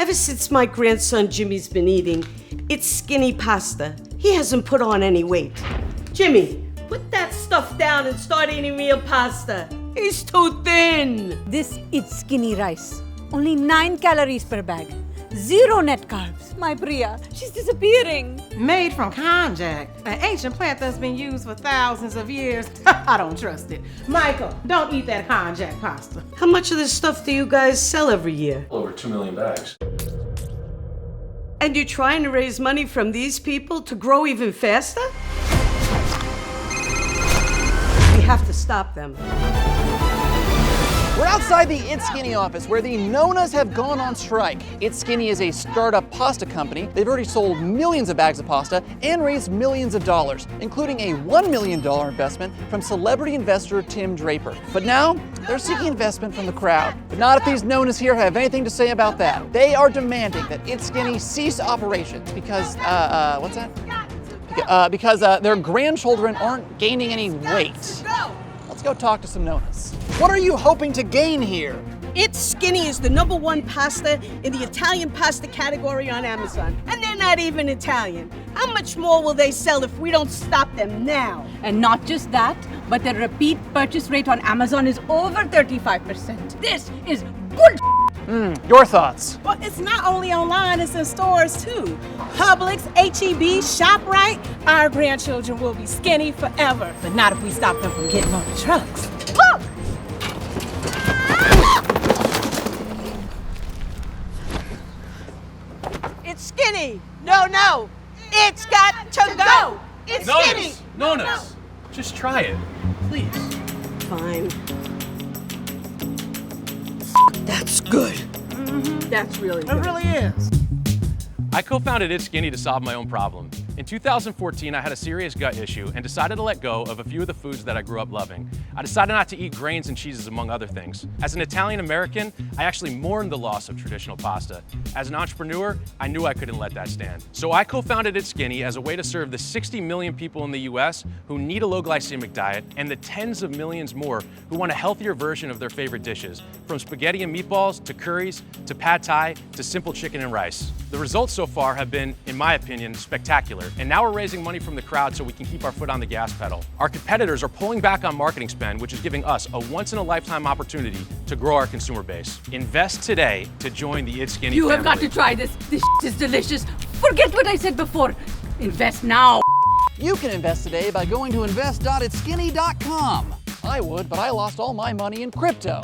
Ever since my grandson Jimmy's been eating, it's skinny pasta. He hasn't put on any weight. Jimmy, put that stuff down and start eating real pasta. He's too thin. This is skinny rice. Only 9 calories per bag. 0 net carbs. My Priya, she's disappearing. Made from Konjac, an ancient plant that's been used for thousands of years. I don't trust it. Michael, don't eat that Konjac pasta. How much of this stuff do you guys sell every year? Over 2 million bags. And you're trying to raise money from these people to grow even faster? We have to stop them. We're outside the It's Skinny office where the Nonas have gone on strike. It's Skinny is a startup pasta company. They've already sold millions of bags of pasta and raised millions of dollars, including a $1 million investment from celebrity investor Tim Draper. But now, they're seeking investment from the crowd. But not if these Nonas here have anything to say about that. They are demanding that It's Skinny cease operations because, what's that? Because their grandchildren aren't gaining any weight. Let's go talk to some Nonas. What are you hoping to gain here? It's Skinny is the #1 pasta in the Italian pasta category on Amazon. And they're not even Italian. How much more will they sell if we don't stop them now? And not just that, but the repeat purchase rate on Amazon is over 35%. This is bull. Your thoughts? Well, it's not only online, it's in stores too. Publix, H-E-B, ShopRite. Our grandchildren will be skinny forever, but not if we stop them from getting on the trucks. Look! It's Skinny. No. It's got to go. It's Skinny. Nonas, just try it, please. Fine. That's good. That's really good. It really is. I co-founded It's Skinny to solve my own problem. In 2014, I had a serious gut issue and decided to let go of a few of the foods that I grew up loving. I decided not to eat grains and cheeses, among other things. As an Italian American, I actually mourned the loss of traditional pasta. As an entrepreneur, I knew I couldn't let that stand. So I co-founded It's Skinny as a way to serve the 60 million people in the US who need a low-glycemic diet and the tens of millions more who want a healthier version of their favorite dishes, from spaghetti and meatballs to curries to pad thai to simple chicken and rice. The results so far have been, in my opinion, spectacular. And now we're raising money from the crowd so we can keep our foot on the gas pedal. Our competitors are pulling back on marketing spend, which is giving us a once-in-a-lifetime opportunity to grow our consumer base. Invest today to join the It's Skinny You family. have got to try this. This is delicious. Forget what I said before. Invest now. You can invest today by going to invest.itskinny.com. I would, but I lost all my money in crypto.